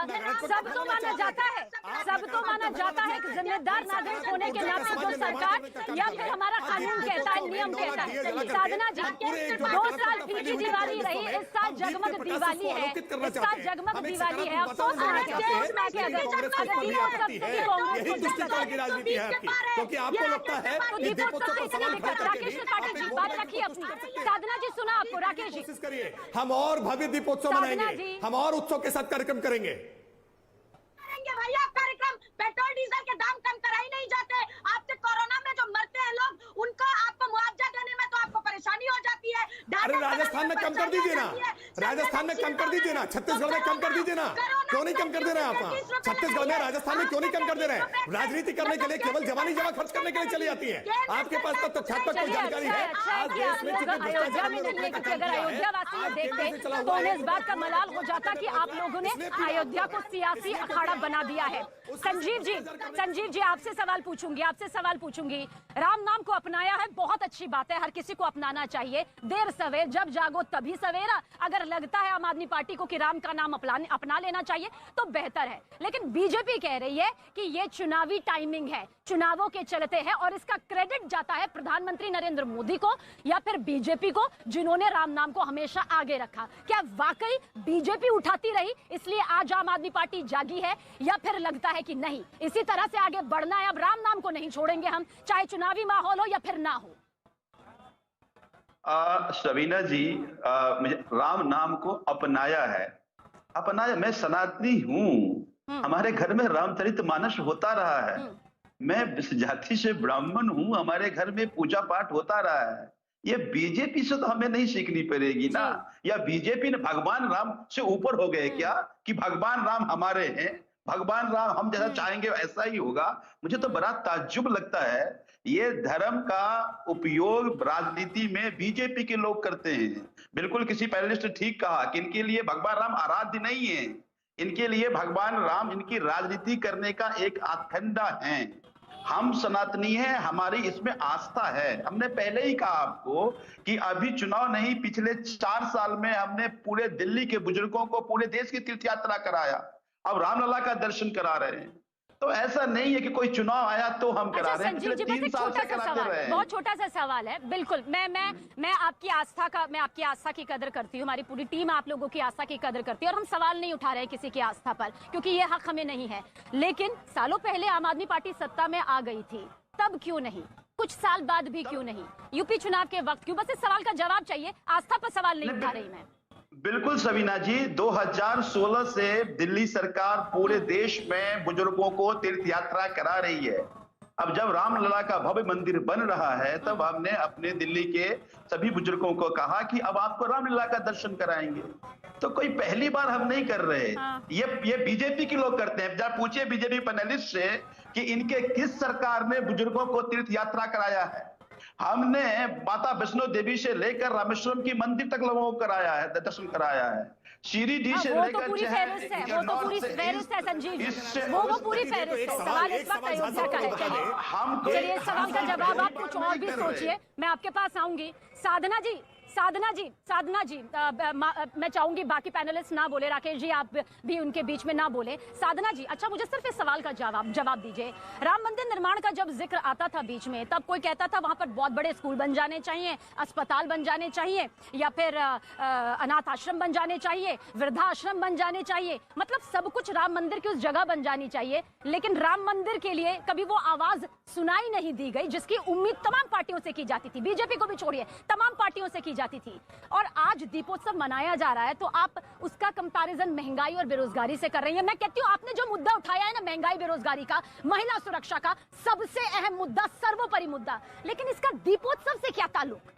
सब तो माना जाता है, सब तो माना जाता है कि जिम्मेदार नागरिक होने के नाते जो सरकार या फिर हमारा कानून कहता है, नियम कहता है। साधना जी 2 साल फीकी दिवाली रही, इस साल जगमग दिवाली है, इस साल जगमग दिवाली है। अफसोस है कि यही दुष्टिचार की राजनीति है आपकी, क्योंकि आपको लगता है कि दीपोत्सव पर सवाल खड़े करके बात रखिए अपनी। साधना जी सुना आपको, राकेश जी कोशिश करिए, हम और भव्य दीपोत्सव मनाएंगे, हम और उत्सव के साथ कार्यक्रम करेंगे भैया। कार्यक्रम पेट्रोल डीजल के दाम कम कराई नहीं जाते, आपसे कोरोना में जो मरते हैं लोग उनको आपको मुआवजा देने में तो आपको परेशानी हो जाती है। अरे राजस्थान में कम कर दीजिए ना, राजस्थान में कम कर दीजिए ना, छत्तीसगढ़ में कम कर दीजिए ना, क्यों नहीं कम कर दे रहे हैं आप? छत्तीसगढ़ में, राजस्थान में क्यों नहीं कम कर दे रहे हैं? राजनीति करने के लिए केवल जवानी जमा खर्च करने के लिए चली जाती है। आपके पास तो तथ्यात्मक कोई जानकारी है? आज देश में अयोध्या में नहीं है, क्योंकि अगर अयोध्या वासी देखते तो उन्हें इस बात का मलाल हो जाता कि आप लोगों ने अयोध्या को सियासी अखाड़ा बना दिया है। संजीव जी आपसे सवाल पूछूंगी। राम नाम को अपनाया है, बहुत अच्छी बात है, हर किसी को अपनाना चाहिए। देर सवेर जब जागो तभी सवेरा। अगर लगता है आम आदमी पार्टी को कि राम का नाम अपना लेना चाहिए तो बेहतर है, लेकिन बीजेपी कह रही है कि ये चुनावी टाइमिंग है, चुनावों के चलते है, और इसका क्रेडिट जाता है प्रधानमंत्री नरेंद्र मोदी को या फिर बीजेपी को, जिन्होंने राम नाम को हमेशा आगे रखा। क्या वाकई बीजेपी उठाती रही इसलिए आज आम आदमी पार्टी जागी है, या फिर लगता है कि नहीं इसी तरह से आगे बढ़ना है, अब राम नाम को नहीं छोड़ेंगे हम, चाहे चुनावी माहौल हो या फिर ना हो? शबीना जी, मुझे राम नाम को अपनाया है, मैं सनातनी हूँ, हमारे घर में रामचरितमानस होता रहा है, मैं जाति से ब्राह्मण हूँ, हमारे घर में पूजा पाठ होता रहा है। ये बीजेपी से तो हमें नहीं सीखनी पड़ेगी ना, या बीजेपी ने भगवान राम से ऊपर हो गए क्या कि भगवान राम हमारे हैं, भगवान राम हम जैसा चाहेंगे वैसा ही होगा? मुझे तो बड़ा ताज्जुब लगता है। ये धर्म का उपयोग राजनीति में बीजेपी के लोग करते हैं। बिल्कुल किसी पैनलिस्ट ने ठीक कहा कि इनके लिए भगवान राम आराध्य नहीं है, इनके लिए भगवान राम इनकी राजनीति करने का एक आखंडा है। हम सनातनी हैं, हमारी इसमें आस्था है। हमने पहले ही कहा आपको कि अभी चुनाव नहीं, पिछले 4 साल में हमने पूरे दिल्ली के बुजुर्गों को पूरे देश की तीर्थ यात्रा कराया, अब रामलला का दर्शन करा रहे हैं। तो ऐसा नहीं है कि कोई चुनाव आया तो हम करा रहे हैं, पिछले 3 साल से कराते रहे हैं। बहुत छोटा सा सवाल है, बिल्कुल मैं आपकी आस्था की कदर करती हूँ, हमारी पूरी टीम आप लोगों की आस्था की कदर करती है, और हम सवाल नहीं उठा रहे हैं किसी की आस्था पर, क्योंकि ये हक हमें नहीं है। लेकिन सालों पहले आम आदमी पार्टी सत्ता में आ गई थी, तब क्यों नहीं? कुछ साल बाद भी क्यों नहीं? यूपी चुनाव के वक्त क्यों? बस इस सवाल का जवाब चाहिए, आस्था पर सवाल नहीं उठा रही मैं। बिल्कुल सबीना जी, 2016 से दिल्ली सरकार पूरे देश में बुजुर्गों को तीर्थ यात्रा करा रही है। अब जब रामलला का भव्य मंदिर बन रहा है, तब हमने अपने दिल्ली के सभी बुजुर्गों को कहा कि अब आपको रामलला का दर्शन कराएंगे। तो कोई पहली बार हम नहीं कर रहे, ये बीजेपी के लोग करते हैं। जब पूछिए बीजेपी पैनलिस्ट से कि इनके किस सरकार ने बुजुर्गों को तीर्थ यात्रा कराया है। हमने माता वैष्णो देवी से लेकर रामेश्वरम की मंदिर तक लोगों को कराया है, दर्शन कराया है। शिरडी से लेकर वो तो पूरी फहरिस्त है संजीव जी, वो पूरी फहरिस्त है। सवाल इस वक्त अयोध्या का है। चलिए इस सवाल का जवाब आप कुछ और भी सोचिए, मैं आपके पास आऊंगी। साधना जी साधना जी मैं चाहूंगी बाकी पैनलिस्ट ना बोले, राकेश जी आप भी उनके बीच में ना बोले। साधना जी, अच्छा मुझे सिर्फ इस सवाल का जवाब दीजिए। राम मंदिर निर्माण का जब जिक्र आता था बीच में, तब कोई कहता था वहां पर बहुत बड़े स्कूल बन जाने चाहिए, अस्पताल बन जाने चाहिए, या फिर अनाथ आश्रम बन जाने चाहिए, वृद्धाश्रम बन जाने चाहिए, मतलब सब कुछ राम मंदिर की उस जगह बन जानी चाहिए। लेकिन राम मंदिर के लिए कभी वो आवाज सुनाई नहीं दी गई जिसकी उम्मीद तमाम पार्टियों से की जाती थी, बीजेपी को भी छोड़िए, तमाम पार्टियों से की जाती थी। और आज दीपोत्सव मनाया जा रहा है तो आप उसका कंपैरिजन महंगाई और बेरोजगारी से कर रही हैं। मैं कहती हूं आपने जो मुद्दा उठाया है ना, महंगाई बेरोजगारी का, महिला सुरक्षा का, सबसे अहम मुद्दा, सर्वोपरि मुद्दा, लेकिन इसका दीपोत्सव से क्या ताल्लुक?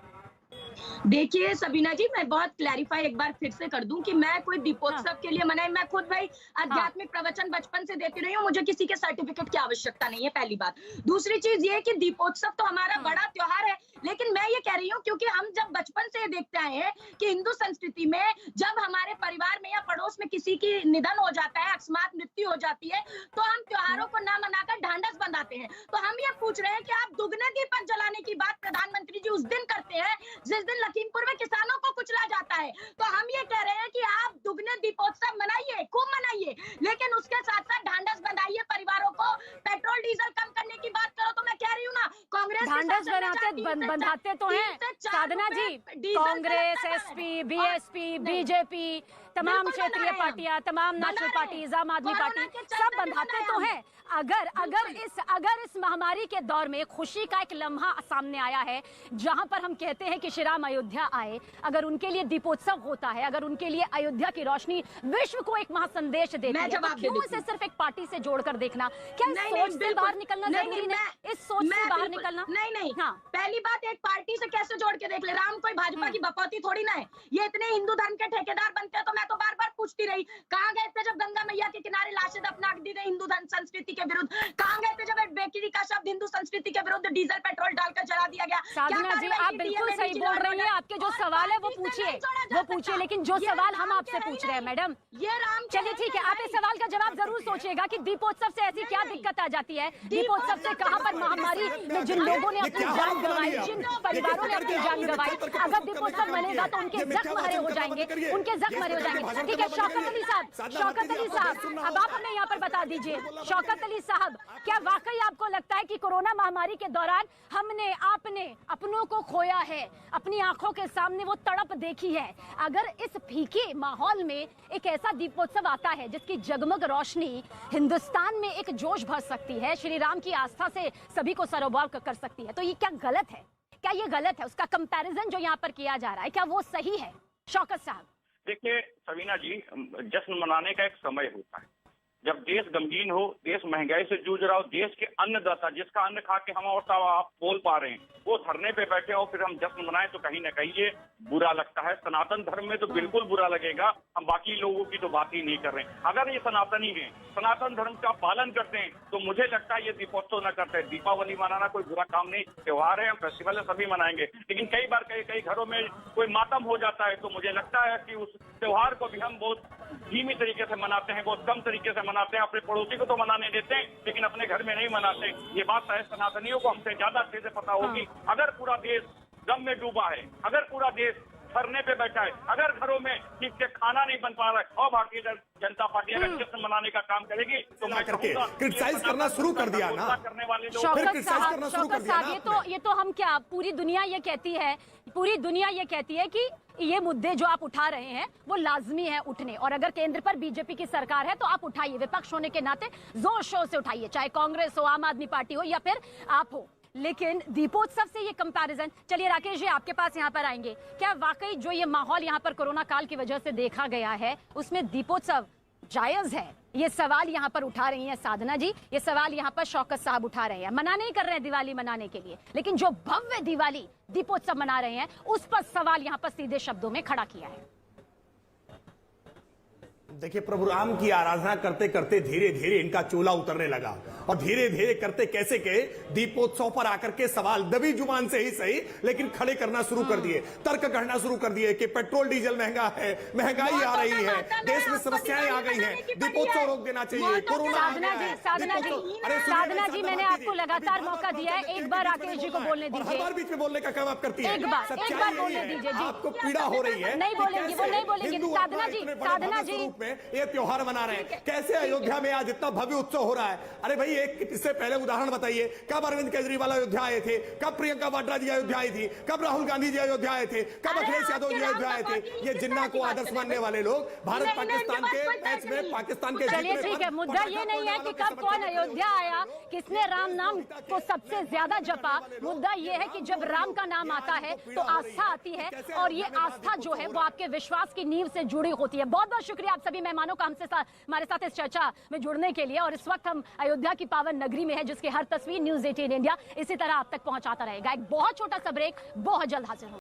देखिए सबीना जी, मैं बहुत क्लैरिफाई एक बार फिर से कर दूं कि मैं कोई दीपोत्सव के लिए मनाई, मैं खुद भाई आध्यात्मिक प्रवचन बचपन से देती रही हूँ, मुझे किसी के सर्टिफिकेट की आवश्यकता नहीं है, पहली बात। दूसरी चीज ये कि दीपोत्सव तो हमारा बड़ा त्योहार है, लेकिन मैं ये कह रही हूँ क्योंकि हम जब बचपन से देखते आए हैं कि हिंदू संस्कृति में जब हमारे परिवार में या पड़ोस में किसी की निधन हो जाता है, अकस्मात मृत्यु हो जाती है, तो हम त्योहारों को ना मनाकर ढांढस बंधाते हैं। तो हम ये पूछ रहे हैं कि आप दुगने दीपक जलाने की बात प्रधानमंत्री जी उस दिन करते हैं जिस दिन लखीमपुर में किसानों को कुचला जाता है। तो हम ये कह रहे हैं कि आप दुगने दीपोत्सव मनाइए, खूब मनाइए, लेकिन उसके साथ साथ ढांढस बंधाइए परिवारों को। पेट्रोल डीजल कम करने की बात करो तो मैं कह रही हूँ ना, कांग्रेस ढांढस बंधाते तो हैं साधना जी, कांग्रेस, एसपी, बीएसपी, बीजेपी, तमाम क्षेत्रीय पार्टियां, तमाम नेशनल पार्टीज, आम आदमी पार्टी, सब बंधाते तो हैं। अगर इस महामारी के दौर में खुशी का एक लम्हा सामने आया है जहां पर हम कहते हैं कि श्री राम अयोध्या आए, अगर उनके लिए दीपोत्सव होता है, अगर उनके लिए अयोध्या की रोशनी विश्व को एक महासंदेश देती है, तो क्यों इसे सिर्फ एक पार्टी से जोड़कर देखना? क्या इस सोच से बाहर निकलना जरूरी नहीं? इस सोच से बाहर निकलना नहीं। हाँ, पहली बात, एक पार्टी से कैसे जोड़ के देख ले? राम कोई भाजपा की बपौती थोड़ी ना है। ये इतने हिंदू धर्म के ठेकेदार बनते हैं तो मैं तो बार बार पूछती रही, कहाँ गए थे जब गंगा मैया के किनारे लाशें दफना दी गई हिंदू धर्म संस्कृति के विरुद्ध? कहाँ गए थे जब एक बेकरी का शब्द हिंदू संस्कृति के विरुद्ध डीजल पेट्रोल डालकर जला दिया गया? साधना जी, आप बिल्कुल सही बोल रही हैं, आपके जो सवाल है वो पूछिए, लेकिन जो सवाल हम आपसे पूछ रहे हैं मैडम, ये राम, चलिए ठीक है, आप इस सवाल का जवाब जरूर सोचिएगा कि दीपोत्सव से ऐसी क्या दिक्कत आ जाती है? दीपोत्सव से कहां पर महामारी में जिन लोगों ने अपनी जान गंवाई, जिन परिवारों ने अपनी जान गंवाई, अगर दीपोत्सव मनेगा तो उनके जख्म हरे हो जाएंगे, उनके जख्म हरे हो जाएंगे। ठीक है, शौकत अली साहब, अब आप हमें यहाँ पर बता दीजिए, शौकत अली साहब, क्या वाकई आपको लगता है कि कोरोना महामारी के दौरान आपने अपनों को खोया है, अपनी आंखों के सामने वो तड़प देखी है? अगर इस फीके माहौल में एक ऐसा दीपोत्सव आता है जिसकी जगमग रोशनी हिंदुस्तान में एक जोश भर सकती है, श्री राम की आस्था से सभी को सरोबार कर सकती है, तो ये क्या गलत है? क्या ये गलत है? उसका कंपैरिजन जो यहाँ पर किया जा रहा है, क्या वो सही है? शौकत साहब, देखिए सबीना जी, जश्न मनाने का एक समय होता है। जब देश गमगीन हो, देश महंगाई से जूझ रहा हो, देश के अन्नदाता जिसका अन्न खा के हम और आप बोल पा रहे हैं, वो धरने पे बैठे हो, फिर हम जश्न मनाएं तो कहीं ना कहीं ये बुरा लगता है। सनातन धर्म में तो बिल्कुल बुरा लगेगा, हम बाकी लोगों की तो बात ही नहीं कर रहे हैं। अगर ये सनातनी हैं, सनातन धर्म का पालन करते हैं, तो मुझे लगता है ये दीपोत्सव न करते। दीपावली मनाना कोई बुरा काम नहीं, त्योहार है, हम फेस्टिवल है, सभी मनाएंगे। लेकिन कई बार कई घरों में कोई मातम हो जाता है, तो मुझे लगता है कि उस त्योहार को भी हम बहुत धीमी तरीके से मनाते हैं, बहुत कम तरीके से मनाते हैं। अपने पड़ोसी को तो मनाने देते हैं, लेकिन अपने घर में नहीं मनाते। ये बात शायद सनातनियों को हमसे ज्यादा अच्छे से पता होगी। अगर पूरा देश गम में डूबा है, अगर पूरा देश धरने पे बैठा है, अगर घरों में ठीक से खाना नहीं बन पा रहा है, और भारतीय जनता पार्टी अगर जश्न मनाने का काम करेगी तो मैं कहूंगा क्रिटिसाइज करना शुरू कर दिया ना, करने वाले लोग। शौकत साहब, ये तो हम क्या, पूरी दुनिया ये कहती है कि ये मुद्दे जो आप उठा रहे हैं वो लाजमी है उठने, और अगर केंद्र पर बीजेपी की सरकार है तो आप उठाइए, विपक्ष होने के नाते जोर शोर से उठाइए, चाहे कांग्रेस हो, आम आदमी पार्टी हो, या फिर आप हो। लेकिन दीपोत्सव से ये कंपैरिजन, चलिए राकेश जी आपके पास यहाँ पर आएंगे, क्या वाकई जो ये माहौल यहाँ पर कोरोना काल की वजह से देखा गया है उसमें दीपोत्सव जायज है? ये सवाल यहाँ पर उठा रही हैं साधना जी, ये सवाल यहाँ पर शौकत साहब उठा रहे हैं। मना नहीं कर रहे हैं दिवाली मनाने के लिए, लेकिन जो भव्य दिवाली दीपोत्सव मना रहे हैं उस पर सवाल यहाँ पर सीधे शब्दों में खड़ा किया है। देखिए, प्रभु राम की आराधना करते करते धीरे धीरे इनका चोला उतरने लगा और धीरे धीरे करते कैसे के दीपोत्सव पर आकर के सवाल दबी जुबान से ही सही लेकिन खड़े करना शुरू कर दिए, तर्क करना शुरू कर दिए कि पेट्रोल डीजल महंगा है, महंगाई आ रही है, देश में समस्याएं आ गई हैं, दीपोत्सव रोक देना चाहिए, कोरोना आ गया है। साधना जी मैंने आपको लगातार मौका दिया है, एक बार राकेश जी को बोलने दीजिए। हर बार बीच में बोलने का काम आप करती हैं। एक बार बोलने दीजिए जी। आपको पीड़ा हो रही है। नहीं बोलेंगी, वो नहीं बोलेंगी। साधना जी ये त्योहार मना रहे हैं, कैसे अयोध्या में आज इतना भव्य उत्सव हो रहा है? अरे भाई एक इससे पहले उदाहरण बताइए, कब अरविंद केजरीवाल अयोध्या आए थे, कब प्रियंका वाड्रा जी अयोध्या आई थी, कब राहुल गांधी जी अयोध्या आए थे, कब अखिलेश यादव जी अयोध्या आए थे? ये जिन्ना को आदर्श मानने वाले लोग भारत पाकिस्तान के मैच में पाकिस्तान के चलिए ठीक है, मुद्दा ये नहीं है कि कब कौन अयोध्या आया, किसने राम नाम को सबसे ज्यादा जपा। मुद्दा ये है कि जब राम का नाम आता है तो आस्था आती है, और ये आस्था जो है वो आपके विश्वास की नींव से जुड़ी होती है। बहुत बहुत शुक्रिया आप सभी मेहमानों का हमारे साथ इस चर्चा में जुड़ने के लिए। और इस वक्त हम अयोध्या की पावन नगरी में है, जिसकी हर तस्वीर न्यूज़ 18 इंडिया इसी तरह आप तक पहुंचाता रहेगा। एक बहुत छोटा सा ब्रेक, बहुत जल्द हाजिर होगा।